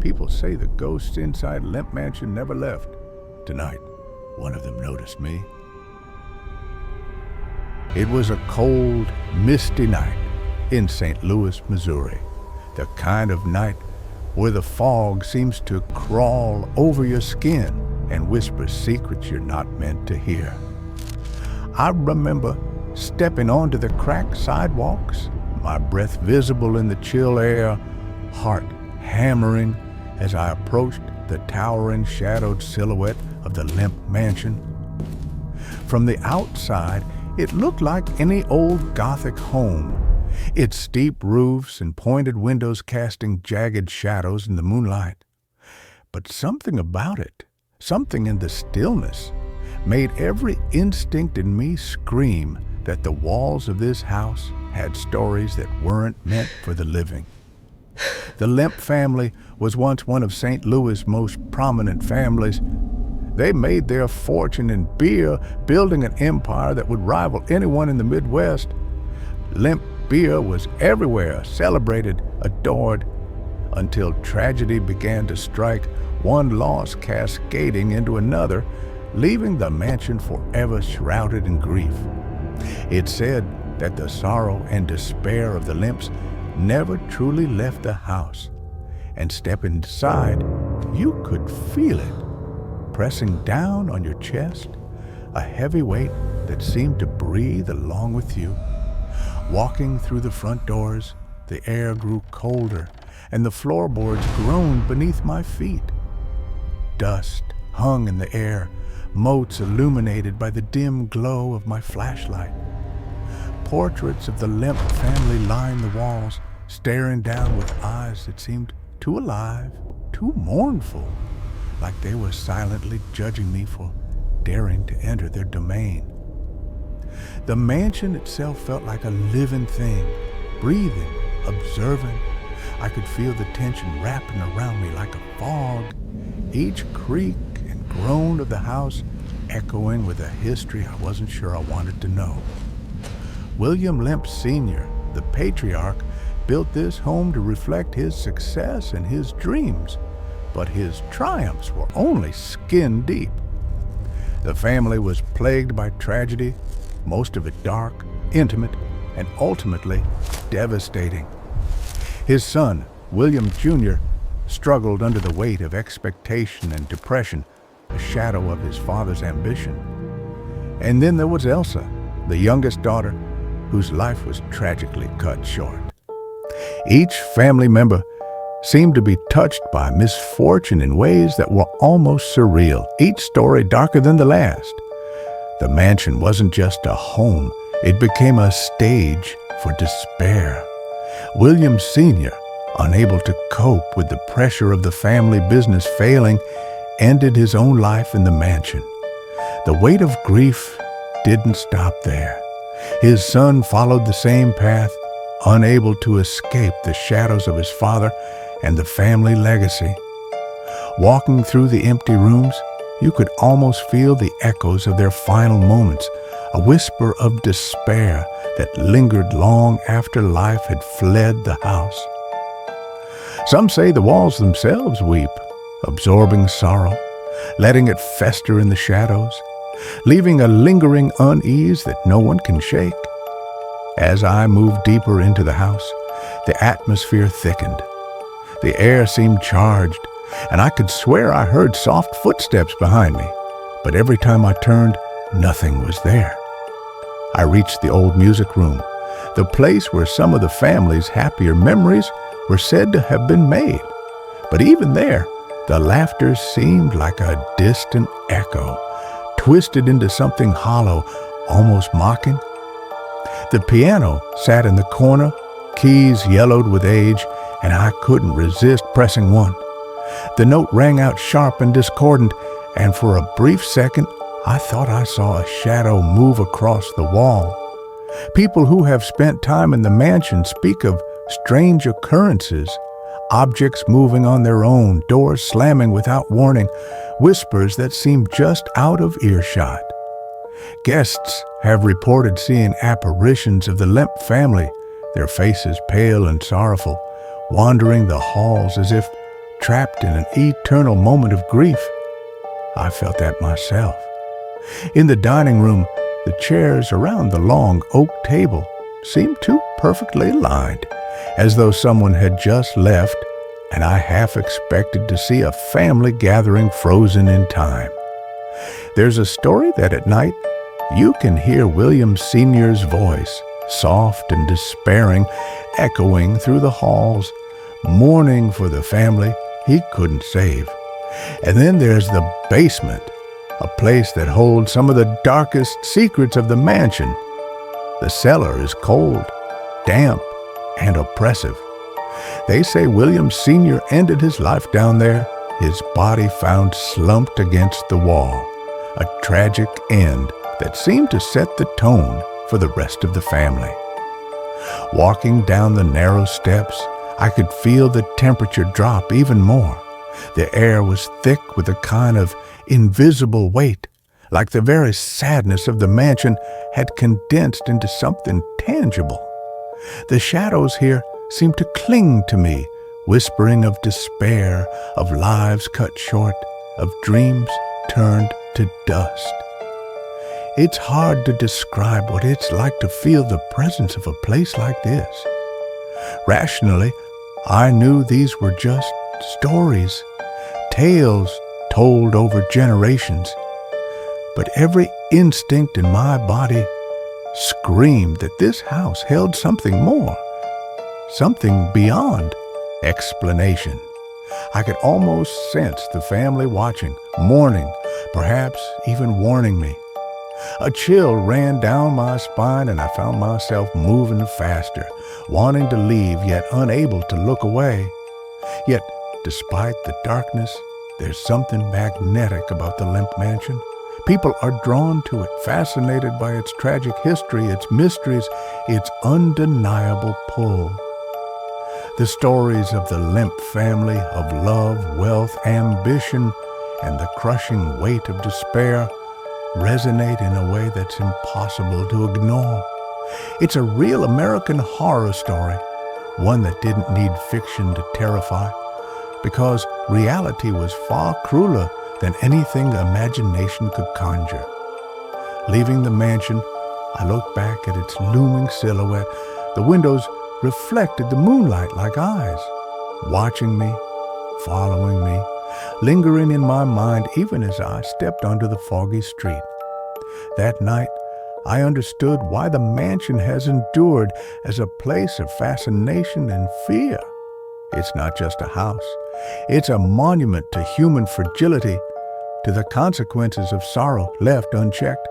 People say the ghosts inside Lemp Mansion never left. Tonight, one of them noticed me. It was a cold, misty night in St. Louis, Missouri. The kind of night where the fog seems to crawl over your skin and whisper secrets you're not meant to hear. I remember stepping onto the cracked sidewalks, my breath visible in the chill air, heart hammering as I approached the towering shadowed silhouette of the Lemp Mansion. From the outside, it looked like any old Gothic home, its steep roofs and pointed windows casting jagged shadows in the moonlight. But something about it, something in the stillness, made every instinct in me scream that the walls of this house had stories that weren't meant for the living. The Lemp family was once one of St. Louis' most prominent families. They made their fortune in beer, building an empire that would rival anyone in the Midwest. Lemp beer was everywhere, celebrated, adored, until tragedy began to strike, one loss cascading into another, leaving the mansion forever shrouded in grief. It's said that the sorrow and despair of the Lemps never truly left the house, and stepping inside, you could feel it, pressing down on your chest, a heavy weight that seemed to breathe along with you. Walking through the front doors, the air grew colder, and the floorboards groaned beneath my feet. Dust hung in the air, motes illuminated by the dim glow of my flashlight. Portraits of the Lemp family lined the walls, staring down with eyes that seemed too alive, too mournful, like they were silently judging me for daring to enter their domain. The mansion itself felt like a living thing, breathing, observing. I could feel the tension wrapping around me like a fog, each creak and groan of the house echoing with a history I wasn't sure I wanted to know. William Lemp Sr., the patriarch, built this home to reflect his success and his dreams, but his triumphs were only skin deep. The family was plagued by tragedy, most of it dark, intimate, and ultimately devastating. His son, William Jr., struggled under the weight of expectation and depression, a shadow of his father's ambition. And then there was Elsa, the youngest daughter, whose life was tragically cut short. Each family member seemed to be touched by misfortune in ways that were almost surreal, each story darker than the last. The mansion wasn't just a home, it became a stage for despair. William Sr., unable to cope with the pressure of the family business failing, ended his own life in the mansion. The weight of grief didn't stop there. His son followed the same path, unable to escape the shadows of his father and the family legacy. Walking through the empty rooms, you could almost feel the echoes of their final moments, a whisper of despair that lingered long after life had fled the house. Some say the walls themselves weep, absorbing sorrow, letting it fester in the shadows, leaving a lingering unease that no one can shake. As I moved deeper into the house, the atmosphere thickened. The air seemed charged, and I could swear I heard soft footsteps behind me, but every time I turned, nothing was there. I reached the old music room, the place where some of the family's happier memories were said to have been made. But even there, the laughter seemed like a distant echo, twisted into something hollow, almost mocking. The piano sat in the corner, keys yellowed with age, and I couldn't resist pressing one. The note rang out sharp and discordant, and for a brief second, I thought I saw a shadow move across the wall. People who have spent time in the mansion speak of strange occurrences, objects moving on their own, doors slamming without warning, whispers that seem just out of earshot. Guests have reported seeing apparitions of the Lemp family, their faces pale and sorrowful, wandering the halls as if trapped in an eternal moment of grief. I felt that myself. In the dining room, the chairs around the long oak table seemed too perfectly aligned, as though someone had just left, and I half expected to see a family gathering frozen in time. There's a story that at night you can hear William Sr.'s voice, soft and despairing, echoing through the halls, mourning for the family he couldn't save. And then there's the basement, a place that holds some of the darkest secrets of the mansion. The cellar is cold, damp, and oppressive. They say William Sr. ended his life down there, his body found slumped against the wall, a tragic end that seemed to set the tone for the rest of the family. Walking down the narrow steps, I could feel the temperature drop even more. The air was thick with a kind of invisible weight, like the very sadness of the mansion had condensed into something tangible. The shadows here seemed to cling to me, whispering of despair, of lives cut short, of dreams turned to dust. It's hard to describe what it's like to feel the presence of a place like this. Rationally, I knew these were just stories, tales told over generations. But every instinct in my body screamed that this house held something more, something beyond explanation. I could almost sense the family watching, mourning, perhaps even warning me. A chill ran down my spine and I found myself moving faster, wanting to leave yet unable to look away. Yet, despite the darkness, there's something magnetic about the Lemp Mansion. People are drawn to it, fascinated by its tragic history, its mysteries, its undeniable pull. The stories of the Lemp family, of love, wealth, ambition, and the crushing weight of despair resonate in a way that's impossible to ignore. It's a real American horror story, one that didn't need fiction to terrify, because reality was far crueler than anything imagination could conjure. Leaving the mansion, I looked back at its looming silhouette. The windows reflected the moonlight like eyes, watching me, following me, lingering in my mind even as I stepped onto the foggy street. That night, I understood why the mansion has endured as a place of fascination and fear. It's not just a house. It's a monument to human fragility, to the consequences of sorrow left unchecked.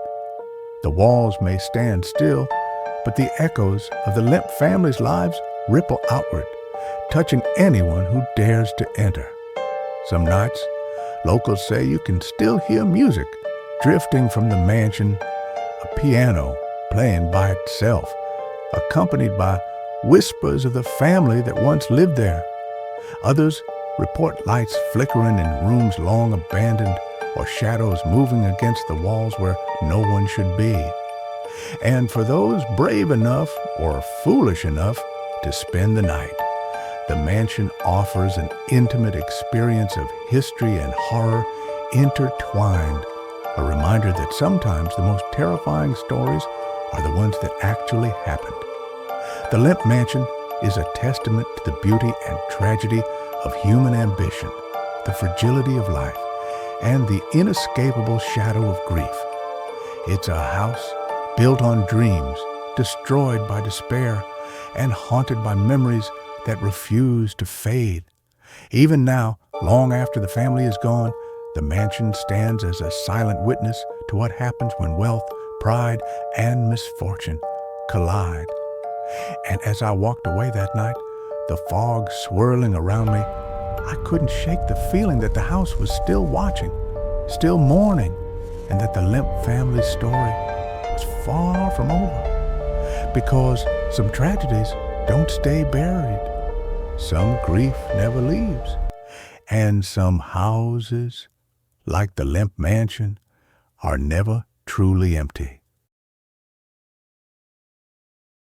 The walls may stand still, but the echoes of the Lemp family's lives ripple outward, touching anyone who dares to enter. Some nights, locals say you can still hear music drifting from the mansion, a piano playing by itself, accompanied by whispers of the family that once lived there. Others report lights flickering in rooms long abandoned, or shadows moving against the walls where no one should be. And for those brave enough or foolish enough to spend the night, the mansion offers an intimate experience of history and horror intertwined, a reminder that sometimes the most terrifying stories are the ones that actually happened. The Lemp Mansion is a testament to the beauty and tragedy of human ambition, the fragility of life, and the inescapable shadow of grief. It's a house built on dreams, destroyed by despair, and haunted by memories that refuse to fade. Even now, long after the family is gone, the mansion stands as a silent witness to what happens when wealth, pride, and misfortune collide. And as I walked away that night, the fog swirling around me, I couldn't shake the feeling that the house was still watching, still mourning, and that the Lemp family story was far from over. Because some tragedies don't stay buried. Some grief never leaves. And some houses, like the Lemp Mansion, are never truly empty.